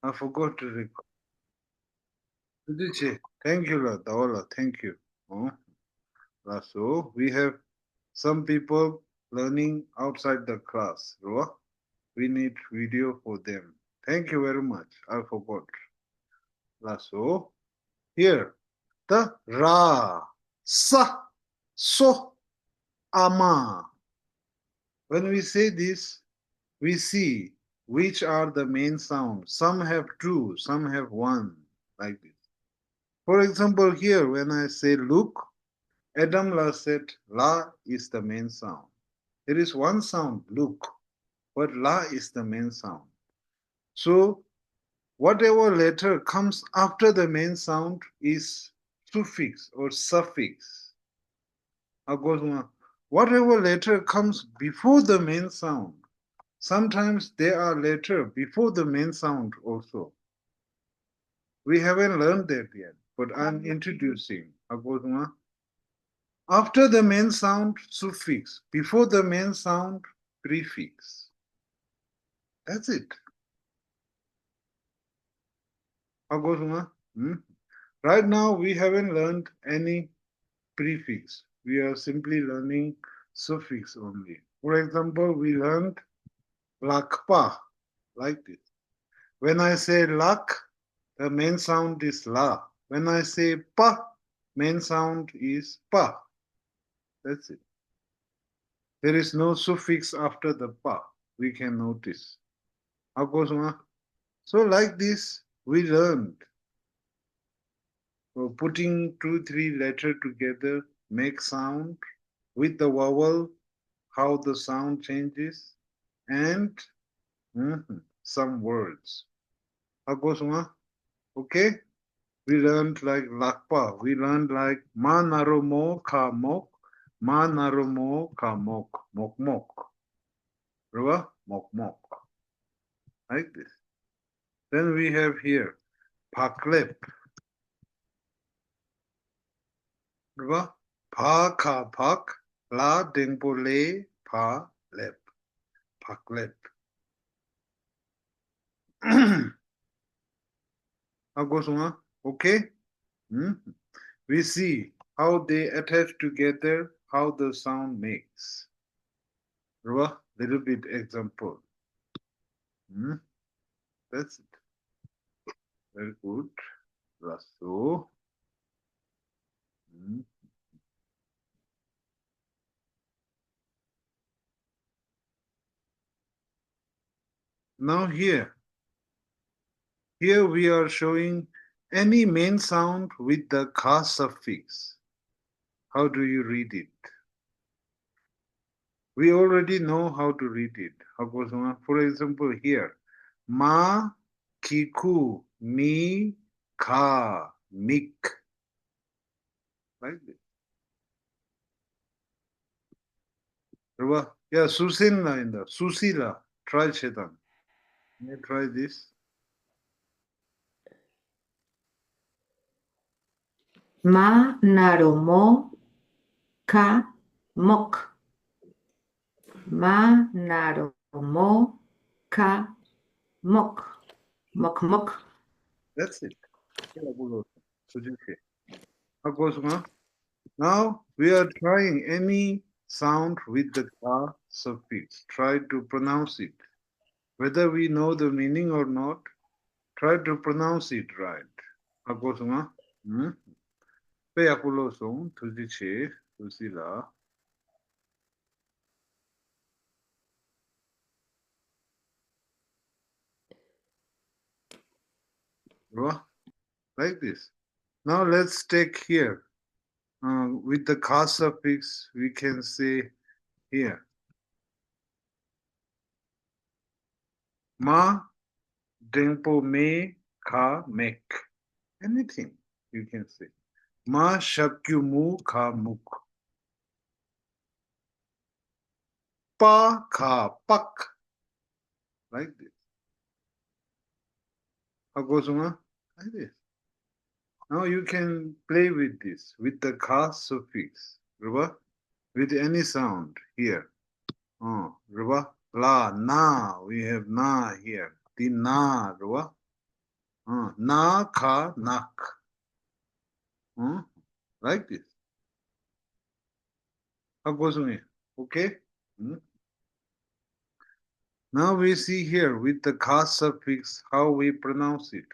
I forgot to record. Thank you, Dawala. Thank you. Oh, so we have some people learning outside the class. We need video for them. Thank you very much. I forgot. So here the ra, sa, so, ama. When we say this, we see which are the main sounds. Some have two, some have one, like this. For example, here when I say look, Adam La said La is the main sound. There is one sound, look, but La is the main sound. So whatever letter comes after the main sound is suffix or suffix. Whatever letter comes before the main sound, sometimes there are letter before the main sound also. We haven't learned that yet, but I'm introducing. After the main sound, suffix. Before the main sound, prefix. That's it. Hmm? Right now, we haven't learned any prefix. We are simply learning suffix only. For example, we learned lakpa, like this. When I say lak, the main sound is la. When I say pa, main sound is pa. That's it. There is no suffix after the pa. We can notice. So like this, we learned putting two, three letters together, make sound with the vowel, how the sound changes, and some words. Okay? We learned like lakpa. We learned like ma naromo ka mok, ma naromo ka mok, mok mok. Remember? Mok mok. Like this. Then we have here paklep. Remember? Pa ka pak, la dengpo le, pa lep. Paklep. Okay? Hmm? We see how they attach together, how the sound makes. Remember? Little bit example. Hmm? That's it. Very good. So, now here we are showing any main sound with the ka suffix. How do you read it? We already know how to read it. For example, here, ma, kiku, mi, ka, mik. Like this. Yeah, Susila in the Susila. Try Chetan. May I try this? Ma naromo ka mok. Ma naromo ka mok. Mok mok. That's it. Now we are trying any sound with the ka suffix. Try to pronounce it. Whether we know the meaning or not, try to pronounce it right. Agosuma. Pe akulosong tujiche tusila. Like this. Now let's take here. With the ka suffix, we can say here. Ma dengpo me ka mek. Anything you can say. Ma shakyu mu ka muk. Pa ka pak. Like this. How goes Like this. Now you can play with this, with the ka suffix. Remember? With any sound here. Remember? La, na. We have na here. The na, remember? Na, ka, nak. Like this. Hakosumi. Okay? Now we see here with the ka suffix how we pronounce it.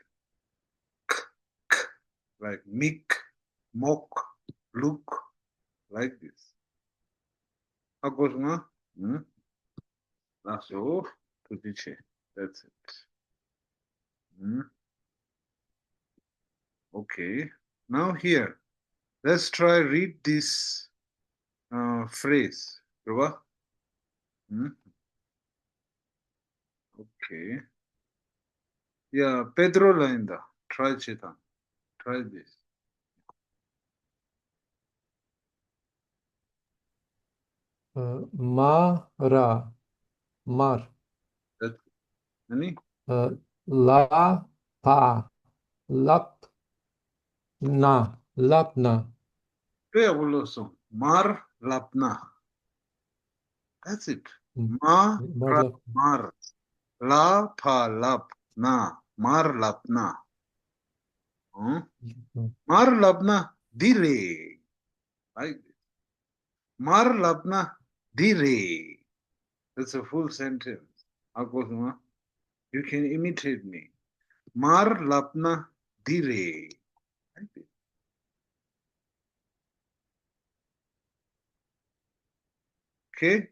Like mik, mok, look, like this. Hakosuma. That's all. Tudiche. That's it. Okay. Now here, let's try read this phrase. Ruba? Okay. Yeah, Pedro Lainda. Try Chetan. Try this. Mara, mar. That's any? La, pa, lap, lapna. Mar lapna. That's it. Mm, Ma Mar, lap. mar. La pa lap na. Mar lapna. Mm, Mar lapna dire. Like this. Mar lapna dire. That's a full sentence. Akosuma, you can imitate me. Mar lapna dire. Like this. Okay?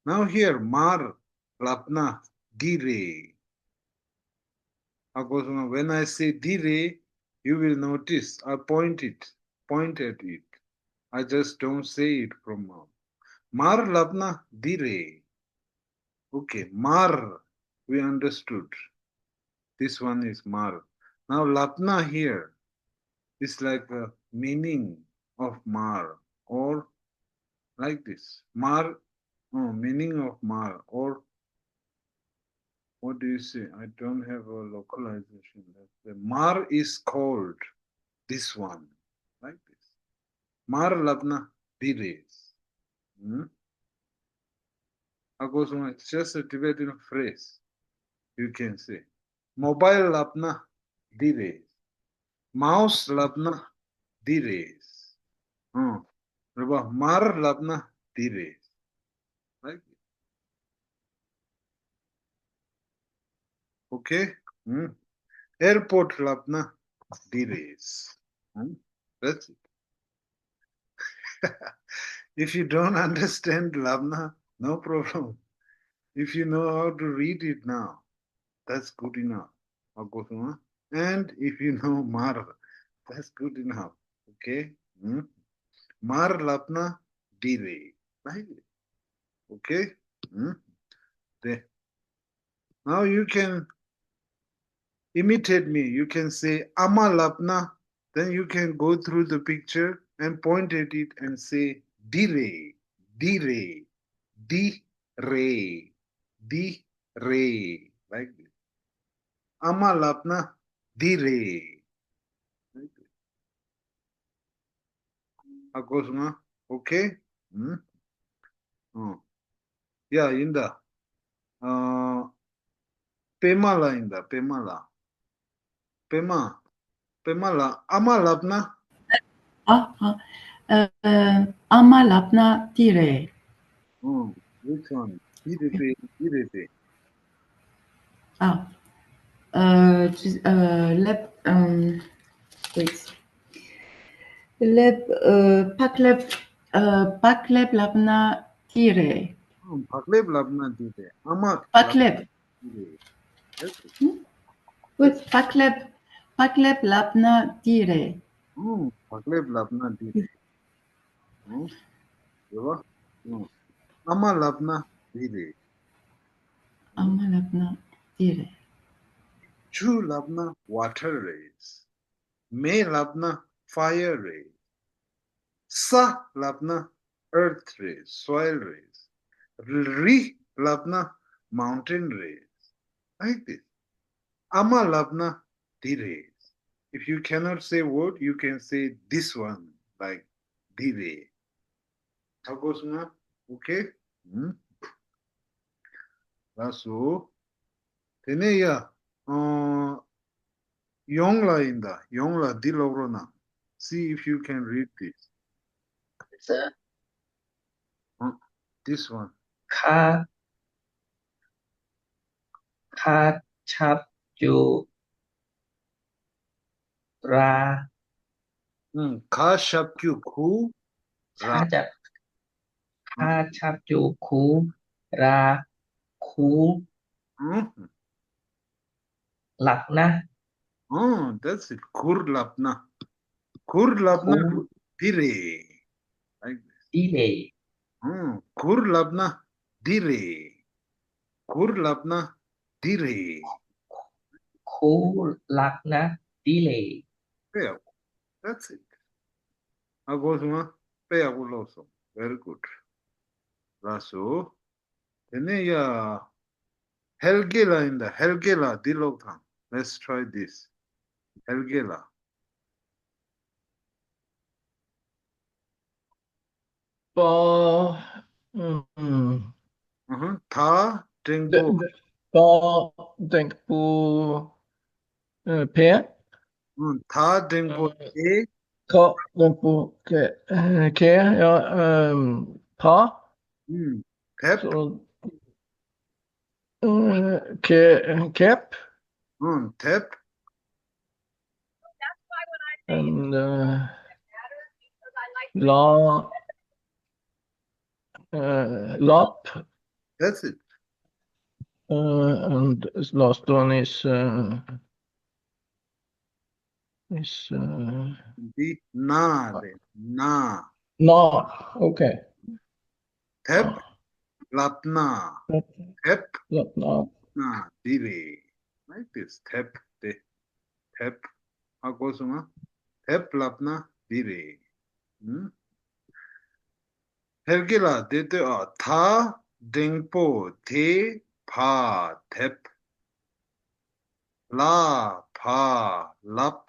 Now here, mar lapna dire. Akosuma, when I say dire, you will notice I point at it. I just don't say it from mouth. Mar lapna dire. Okay, mar, we understood. This one is mar. Now lapna here is like a meaning of mar or like this. Mar, meaning of mar or what do you say? I don't have a localization. The mar is called this one, like this. Mar labna bires. It's just a Tibetan phrase. You can say. Mobile labna dires. Mouse labna dires. Mar labna dires. Like this. Okay? Airport labna dires. That's it. If you don't understand labna, no problem. If you know how to read it now, that's good enough. And if you know mar, that's good enough. Okay? Mar lapna dire. Right? Okay? There. Now you can imitate me. You can say ama lapna. Then you can go through the picture and point at it and say dire, dire, di re, di re. Like this. Ama lapna dire. Akosma. Okay? Yeah, Inda. Pemala Inda. Pemala. Pema. Pemala. Ama lapna. Ama lapna dire. Which one? Direte. Direte. Ah, lep, wait. Lep, paklep lapna dire. Pakleb lapna dire. Ama lapna Paklep. dire. That's it. Wait, paklep lapna dire. Pakleb lapna dire. Diba? Ama lapna dire. Ama lapna dire. Chu lapna water rays. Me lapna fire rays. Sa lapna earth rays, soil rays. Ri lapna mountain rays. Like this. Ama lapna di rays. If you cannot say word, you can say this one, like di ray. Takosuna, okay? That's all. Tene ya, 용라인다. 용라 딜로그로나. See if you can read this. Sir, Huh? This one. Kha Kha chap ju ra 가샵규 구 Kha 라. chap 어? Kha chap ju khu ra khu 응? lạc na That's it. 굴랍나. 굴랍나 khu 디레. Like this. đi đề 굴랍나 디레. 굴랍나 디레. khu lạc na đi lề 빼야고. That's it. 하고서만 빼야고 넣었어. Very good. 라수. 얘네야 헬게라인다. 헬게라 딜로탕. Let's try this. 헬게라. Bo 음, 다 땡보. bo denpo pe 다 땡보 에 ko denpo ke ja pa 음, 탭, så ke kep 탭, and la lap that's it. and last one is 디, 나, 네, 나. na okay 탭, 랍나. 탭, lap na 나, 디레. Like this. 탭, 네, 탭. 하고서만 탭, 랍나, 디레. 헬기라, 데데, 다, 댕포, 데, 파, 탭, 라, 파, 랍,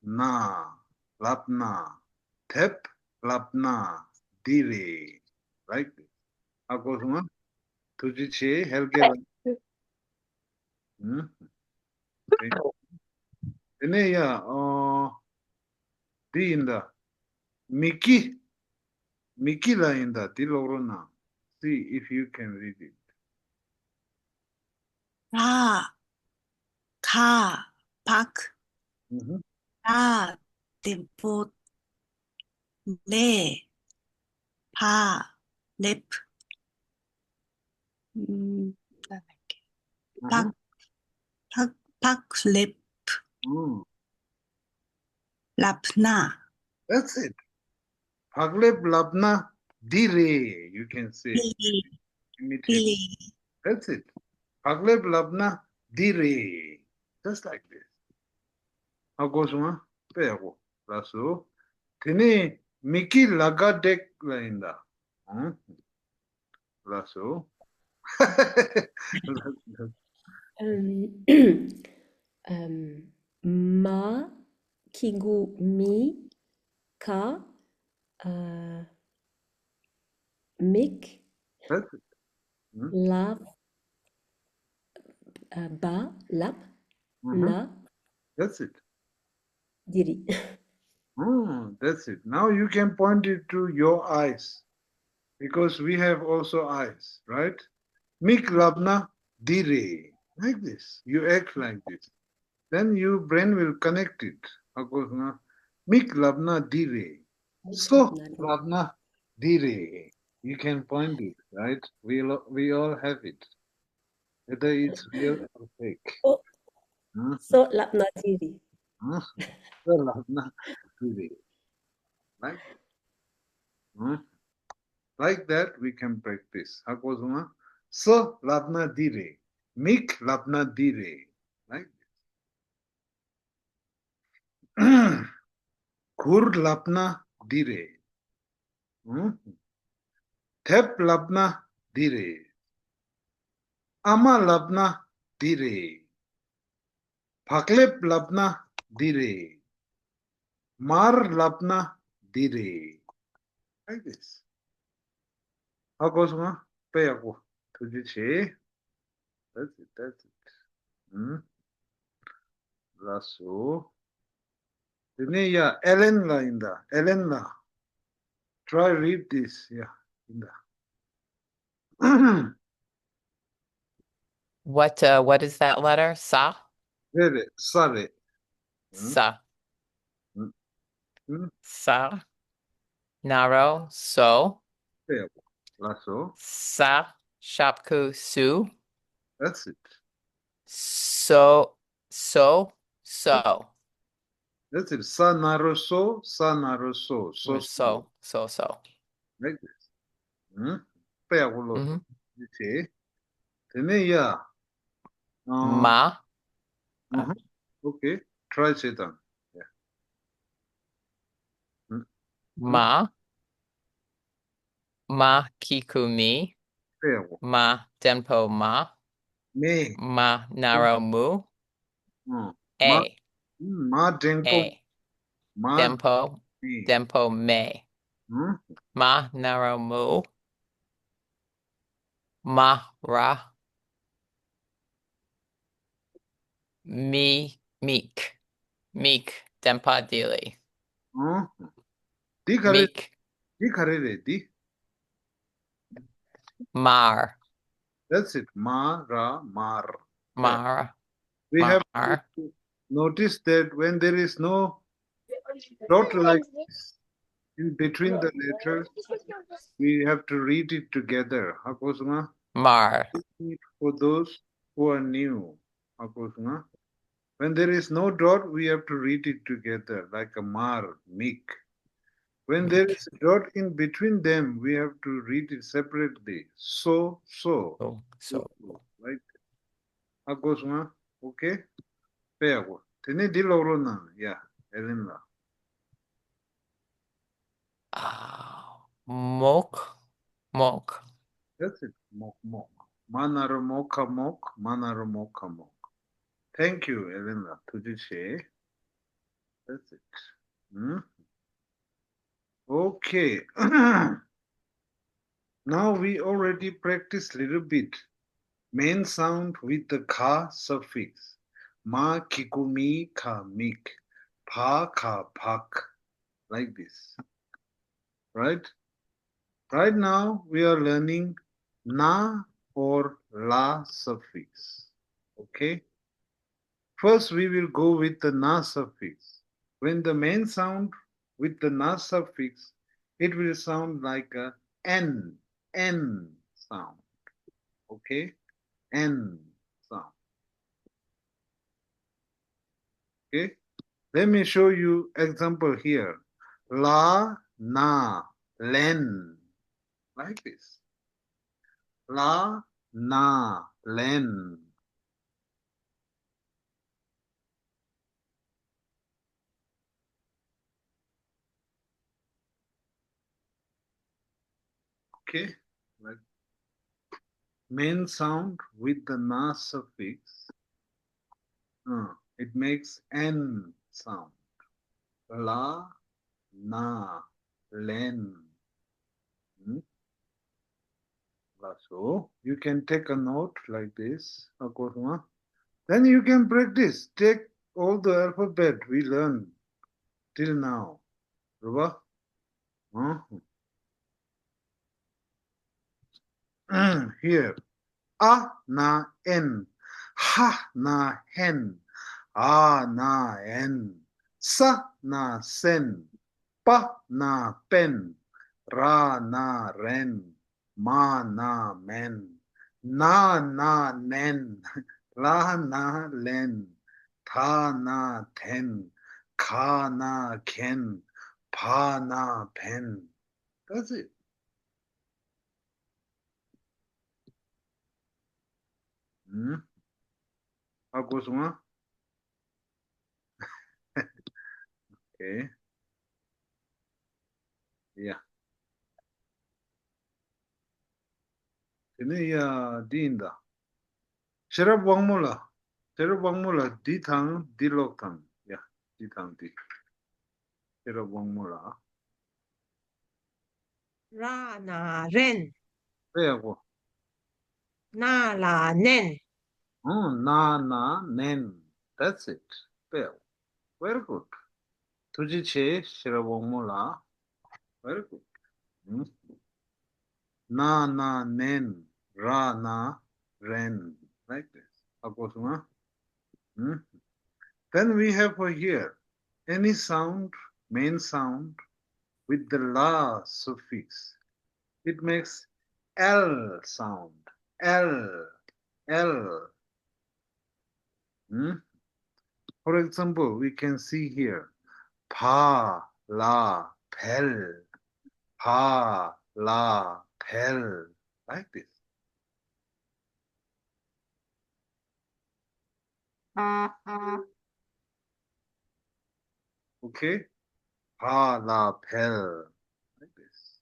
나, 랍나. 탭, 랍나, 디레. Like this. 하고서만 도지치 헬게라. 응? 얘네야 디인다. 미키라인다. 딜로로나. See if you can read it. 라, 가, 박, Mhm. 라, 템포, 레, 파, 랩, Mhm. 박, 박, 박, 랩, Mm. 랍나, That's it. Pagleb labna dire. You can say. 빌리, Imitate. 빌리, That's it. Pagleb labna dire. Just like this. 하고서만 빼고. 라수. 테네 미키 라가덱 라인다. 응? 라수. Ma kigu mi ka mik That's it. lap ba lap Mhm. na That's it. diri. That's it. Now you can point it to your eyes because we have also eyes, right? Mik labna dire. Like this. You act like this. Then your brain will connect it. Akosna. Mik labna dire. So labna dire. You can point it, right? We all have it. Whether it's real or fake. Oh, Hmm? so lap na diri. So labna dire. Like this. Hmm? Like that, we can practice. Hakozuma. So labna dire. Mik labna dire. Like this. Kur labna dire. Tep labna dire. Ama labna dire. Paklep labna dire. Mar labna dire. Like this. Hakozuma. Payako. Tujiche. That's it. That's it. 라소. Yeah, Ellen la inda. Ellen la. Try read this. Yeah, inda. What is that letter? Sa? Very sorry. Sa. Hmm? Sa. Naro. So. There. Lasso. Sa. Shapku. Su. That's it. So. So. That's it. Sanaroso, sanaroso. So, So. like this. Paya gulo. Mhm. Okay. Then yeah. Ma. Mhm. Okay. Try Chetan. Yeah. Ma. Ma kikumi. Paya gulo. Ma denpo ma. Me. Ma naro mu. Ma. A. Ma denpo. A. Ma. Dempo. Me. Dempo me. Hmm? Ma naro mu. Ma ra. Meek. Meek. Dempa dili. Di kare. Meek. Di kare re. Di. Mar. That's it. Ma, ra, mar. Mar. We have Mar. to notice that when there is no dot like this in between the letters, we have to read it together. Haposma. Mar. For those who are new. Haposma. When there is no dot, we have to read it together like a mar, meek. When there is a dot in between them, we have to read it separately. So. So. Right? Haposma. Okay? Peago. Tene dilorona. Yeah. Elena. Mok. That's it. Mok mok. Manaro moka mok. Manaro moka mok. Thank you, Elena. Tujiche. That's it. Okay. Now we already practiced little bit. Main sound with the ka suffix. Ma kikumi ka mik. Pa ka pak. Like this. Right? Right now we are learning na or la suffix. Okay? First we will go with the na suffix. When the main sound with the na suffix, it will sound like a n sound. Okay? N sound. Okay? Let me show you example here. La, na, len. Like this. La, na, len. Okay? Like main sound with the na suffix. It makes n sound. La, na, len. So you can take a note like this. Then you can practice. Take all the alphabet we learned till now. Ruba? Here. A na en. Ha na hen. A na en. Sa na sen. Pa na pen. Ra na ren. Ma na men. Na nen. La na len. Ta na ten. Ka na ken. Pa na pen. That's it. How semua? Okay. Ya. Ini ya dinda. Serap wang mula. Serap wang mula. Di tang, di lok tang. Ya, di tang di. Serap wang mula. Ra na ren, Kaya ko. na la nen, Na nen. That's it. 빼고. Very good. 두지치 시라봉몰라. Very good. Na na nen ra na ren. Like this. 하고서 Then we have here any sound, main sound with the la suffix. It makes L sound. L. L. For example, we can see here pa, la, pel. Pa, la, pel. Like this. Okay? Pa, la, pel. Like this.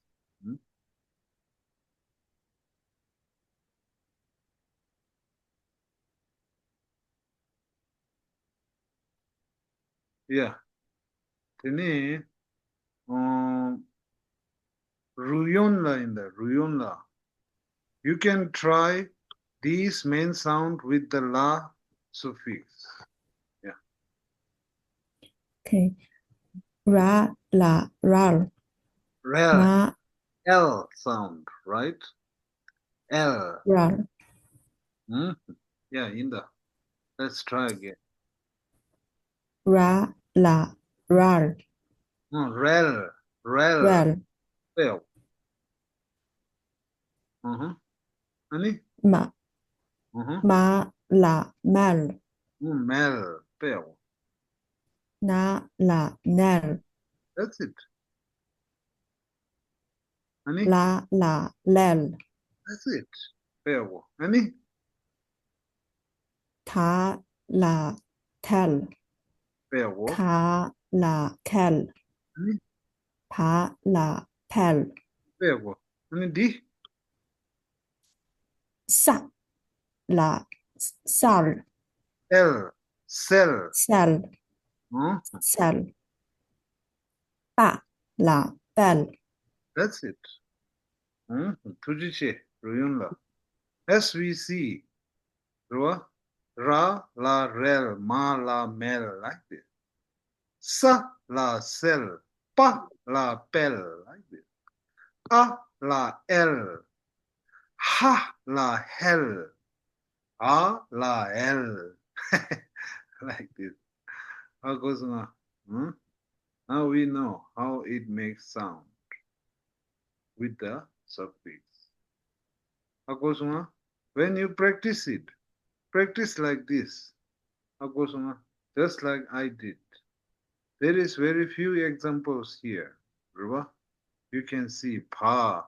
Yeah. Tene, ruyonla. You can try these main sound with the la suffix. Yeah. Okay. Ra, la, rar. Rel, Na, L sound, right? L. rar. Yeah, let's try again. Ra, la, rar. Rel. Ral. L. Ani? Ma. Ma, la, mal. Mel. Pel. Na, la, nel. That's it. Ani? La, la, lel. That's it. Pel. Ani? Ta, la, tel. Pel. Ka, la, kel. Ani? Pa, la, pel. Pel. Ani di? Sa, la, sal. L. Cell. Sel. Sel. Pa, la, bel. That's it. Tujiche. Ruyunla. As we see, Ra, la, rel, ma, la, mel, like this. Sa, la, cell. Pa, la, pel, like this. A, la, el. Ha, la, hell. A, la, el. Like this. How goes now? Now we know how it makes sound with the suffix. How goes now? When you practice it, practice like this. How goes now? Just like I did. There is very few examples here. Remember? You can see pa,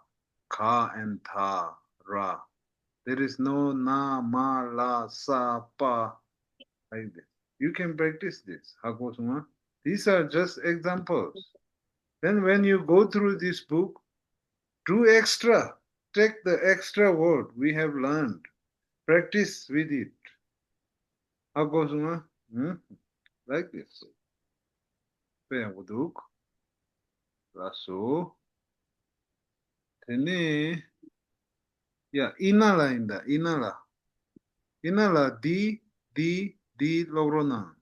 ka, and tha, ra. There is no na, ma, la, sa, pa, like this. You can practice this. Hakosuma. These are just examples. Then when you go through this book, do extra. Take the extra word we have learned. Practice with it. Hakosuma. Like this. Peaguduk. Raso. Tene. Yeah, inala inala. Inala di logrona.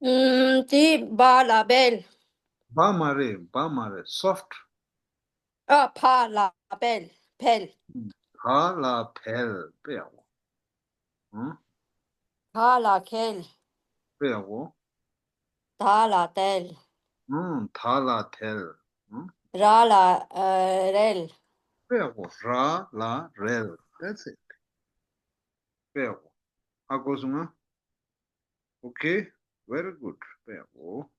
Di ba la bel. Ba mare, soft. Pa la bel. Pel. Ha la pel, peago. Pa la kel. Peago. Ta la tel. Tha la tel. Ra la rel. Peago. Ra la rel. That's it. Peago. Hakosunga. Okay. Very good. Peago.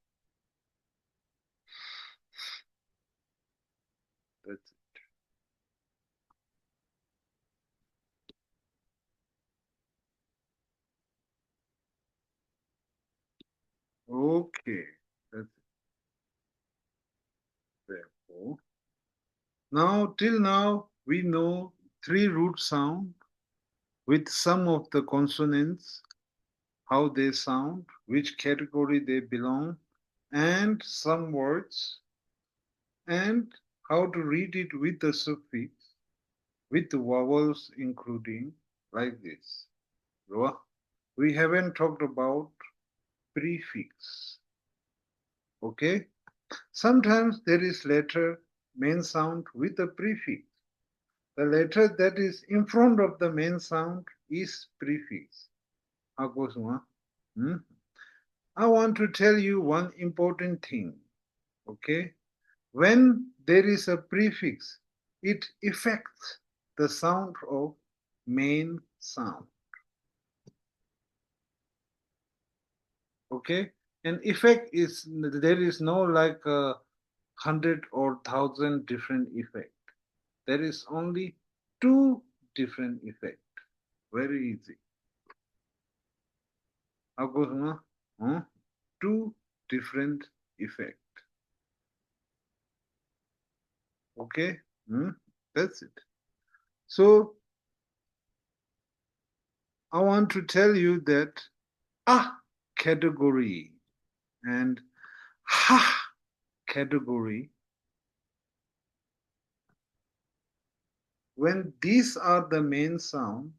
That's it. Okay. That's it. Peago. Now, till now, we know 3 root sound with some of the consonants, how they sound, which category they belong, and some words, and how to read it with the suffix, with the vowels including, like this. We haven't talked about prefix. Okay? Sometimes there is letter main sound with a prefix. The letter that is in front of the main sound is prefix. Hmm? I want to tell you one important thing. Okay? When there is a prefix, it affects the sound of main sound. Okay? An effect is, there is no like 100 or 1,000 different effect. There is only two different effect. Very easy. Two different effect. Okay? That's it. So I want to tell you that a category and ha category, when these are the main sound,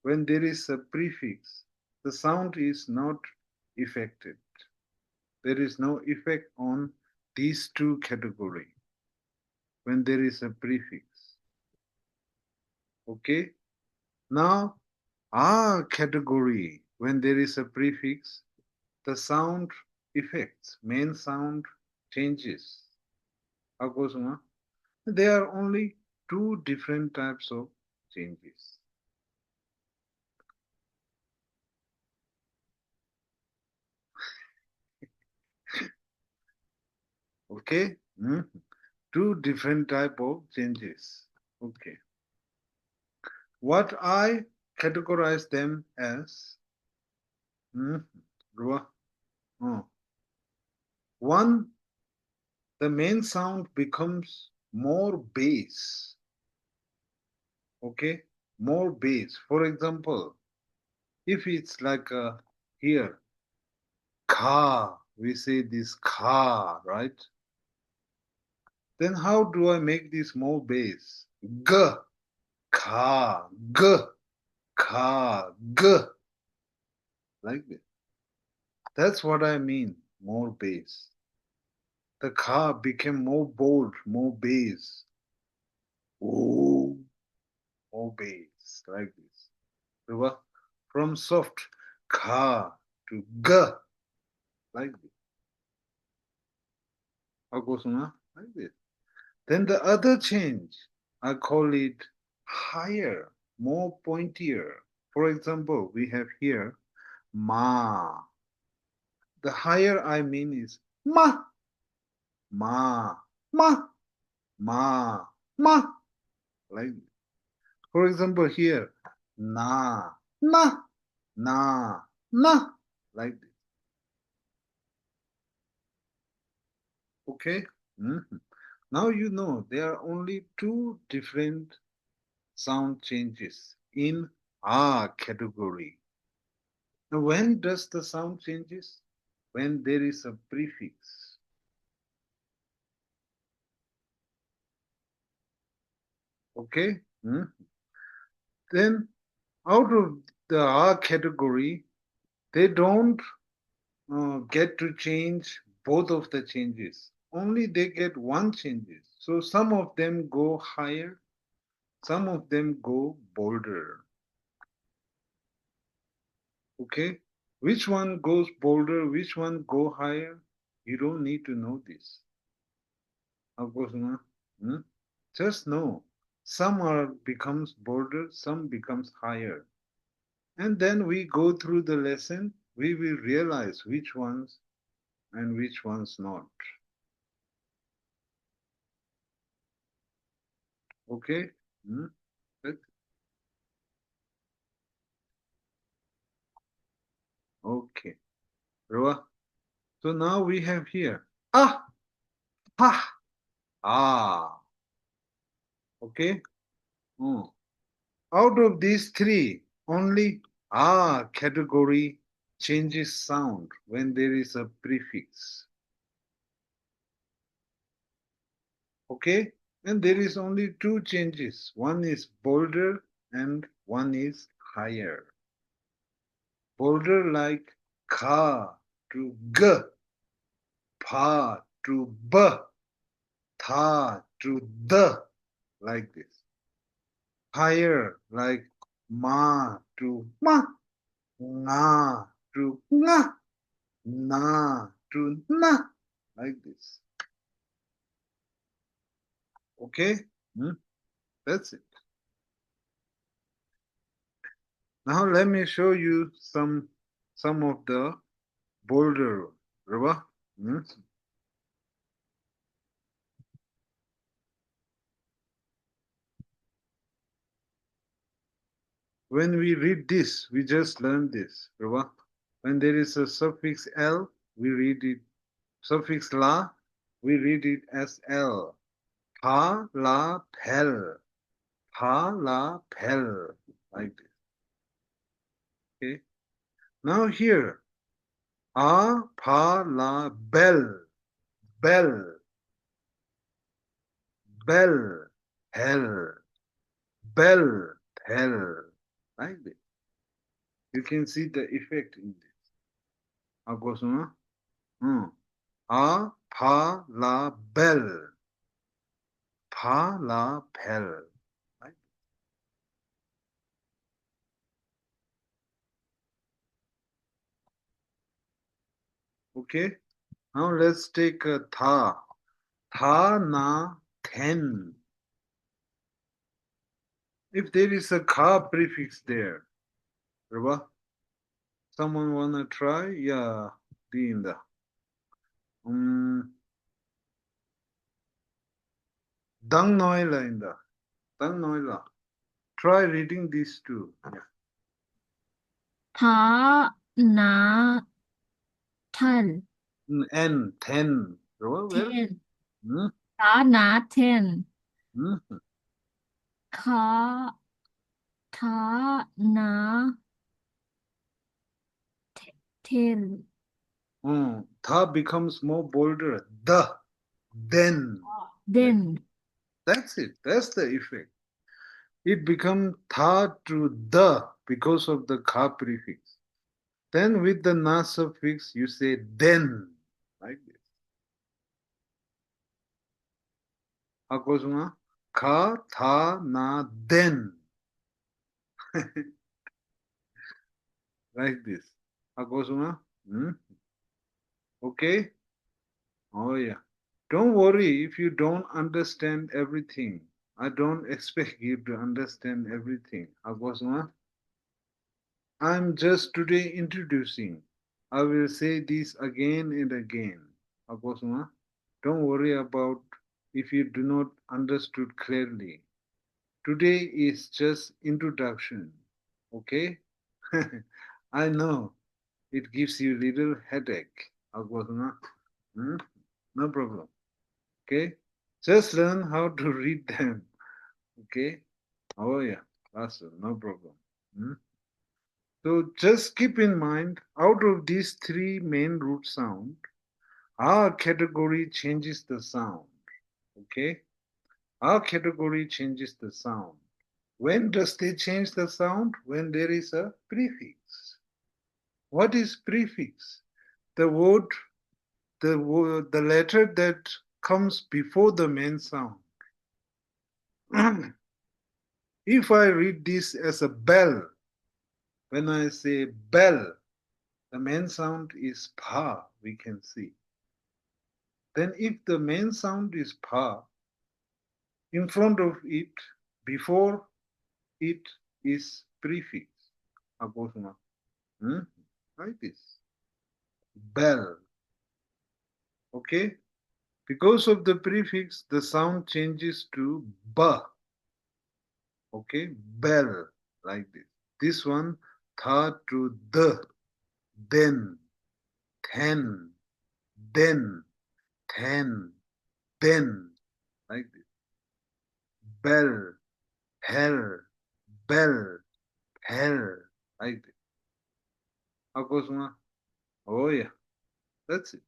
when there is a prefix, the sound is not affected. There is no effect on these two categories when there is a prefix. Okay? Now, a category, when there is a prefix, the sound effects, main sound changes. There are only two different types of changes. Okay? Two different type of changes. Okay. What I categorize them as, one, the main sound becomes more bass. Okay? More bass. For example, if it's like here, ka, we say this ka, right? Then how do I make this more bass? G, ka, g, ka, g. Like this. That's what I mean, more bass. The ka became more bold, more bass. Oh, more bass, like this. From soft ka to g, like this. Like this. Then the other change, I call it higher, more pointier. For example, we have here ma. The higher I mean is ma, ma, ma, ma, ma. Like this. For example, here na, na, na, na. Like this. Okay? Now you know there are only two different sound changes in a category. Now, when does the sound changes? When there is a prefix. Okay? Then out of the a category, they don't get to change both of the changes. Only they get one changes. So some of them go higher, some of them go bolder. Okay? Which one goes bolder, which one go higher? You don't need to know this. Just know some are becomes bolder, some becomes higher. And then we go through the lesson, we will realize which ones and which ones not. Okay? Good. Okay. Roa. So now we have here ah, ha, ah. Okay? Out of these three, only ah category changes sound when there is a prefix. Okay? And there is only two changes. One is bolder and one is higher. Bolder like ka, to G, Pa to B, Tha to the, like this. Higher, like Ma to Ma, Nga to Nga, Na to Na, like this. Okay? That's it. Now let me show you some of the bolder. Raba? When we read this, we just learn this. Raba? When there is a suffix L, we read it. Suffix La, we read it as L. Pa, la, pel. Pa, la, pel. Like this. Okay? Now here, A, pa, la, bell. Bell. Bell. Hell. Bell. Hell. Like this. You can see the effect in this. Akosuna? A, pa, la, bell. Pa, la, pel. Like this. Okay? Now let's take a tha. Tha, na, ten. If there is a ka prefix there, Raba, someone wanna try? Yeah, Dinda. Dang noila inda. Dang noila. Try reading these two. Yeah. Tha na ten. N, ten. Raba, well. Ten. Hmm? Tha na ten. Hmm. Kha tha na ten. Tha becomes more bolder. The. Then. Then. That's it. That's the effect. It becomes tha to the because of the ka prefix. Then with the na suffix, you say then, like this. Akosuma, ka, tha, na, then. Like this. Akosuma, okay? Oh yeah. Don't worry if you don't understand everything. I don't expect you to understand everything. Akosuma, I'm just today introducing. I will say this again and again. Akosuma, don't worry about if you do not understood clearly. Today is just introduction. Okay? I know it gives you little headache. Akosuma, no problem. Okay? Just learn how to read them. Okay? Oh yeah, awesome, no problem. So just keep in mind, out of these three main root sound, our category changes the sound. Okay? Our category changes the sound. When does they change the sound? When there is a prefix. What is prefix? The word, the letter that comes before the main sound. If I read this as a bell, when I say bell, the main sound is pa, we can see. Then if the main sound is pa, in front of it, before it is prefix. Like this. Bell. Okay? Because of the prefix, the sound changes to ba. Okay? Bell. Like this. This one, tha to the. Then. Ten. Then. Ten. Then. Like this. Bell. Hell. Bell. Hell. Like this. Akosuma? Oh yeah. That's it.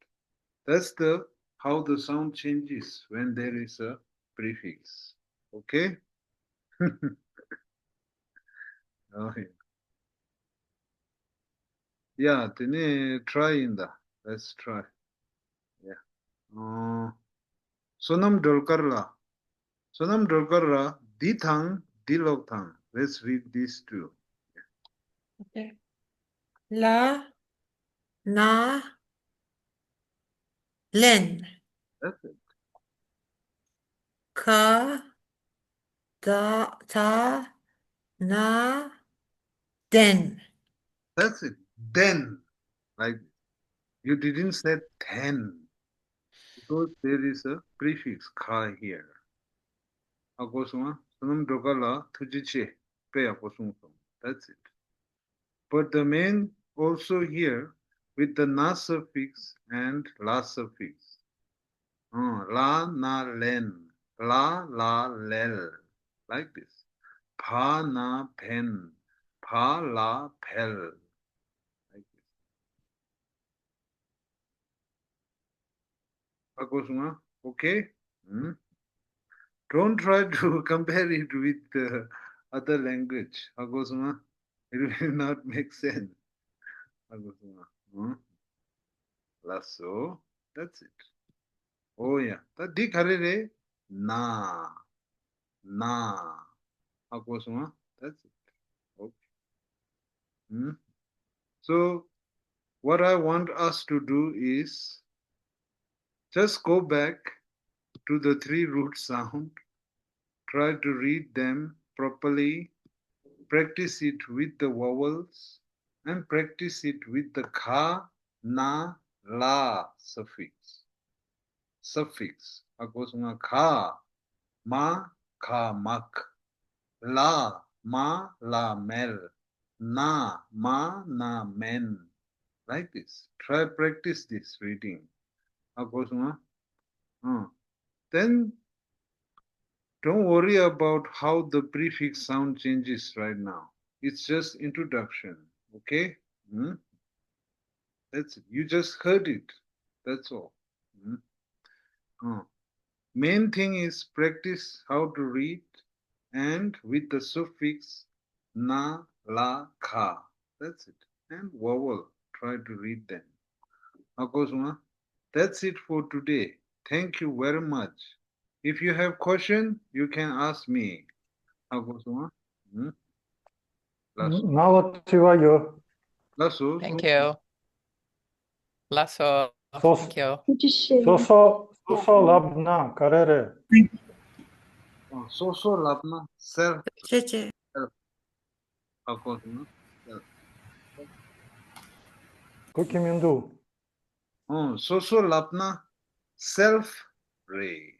That's the how the sound changes when there is a prefix. Okay? Okay. Yeah, tene try in the Let's try. Yeah. Sonam Dolkarla. Sonam Dolkarla. Dithang, Dilokthang. Let's read these two. Okay. La, na, len. That's it. Ka, da, ta, na, den. That's it. Then. Like you didn't say then. Because there is a prefix ka here. Akosuma. Sonam Dolkarla. Tujiche. Pe akosum. That's it. But the main also here with the na suffix and la suffix. La na len, la lel, like this. Pa na pen, pa la pel, like this. Akosuma, okay? Don't try to compare it with other language. Akosuma, it will not make sense. Akosuma. Lasso, that's it. Oh yeah. The dik harere na na. Akosuma. That's it. Okay. So what I want us to do is just go back to the three root sound. Try to read them properly. Practice it with the vowels and practice it with the kha, na, la suffix. Suffix. Akosuma kha, ma, kha, mak. La, ma, la, mel. Na, ma, na, men. Like this. Try practice this reading. Akosuma. Then don't worry about how the prefix sound changes right now. It's just introduction. Okay? That's it. You just heard it. That's all. Main thing is practice how to read and with the suffix na, la, kha. That's it. And vowel. Try to read them. Akosuma, that's it for today. Thank you very much. If you have question, you can ask me. Akosuma. Lasso. 나와치와요. Lasso. Thank you. Lasso. So- Thank you. 소소 labna karere. So labna. Self. Cheche. Akosuma. Self. 그키민두. So labna. Self. Ray.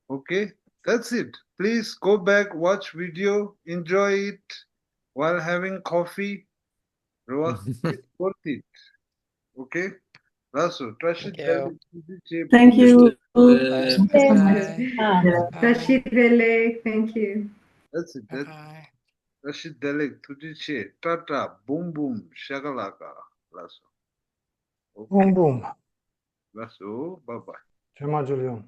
Okay, that's it. Please go back, watch video, enjoy it while having coffee. Roa, it's worth it. Okay? Rasu, Thank you. Thank you. Bye. Rashid Vele, thank you. That's it. That's Bye. Rashid Dalek, Tujiche, Tata, Boom Boom, Shakalaka. Rasu. Okay. 붐붐. Rasu, bye bye. 제마줄리온.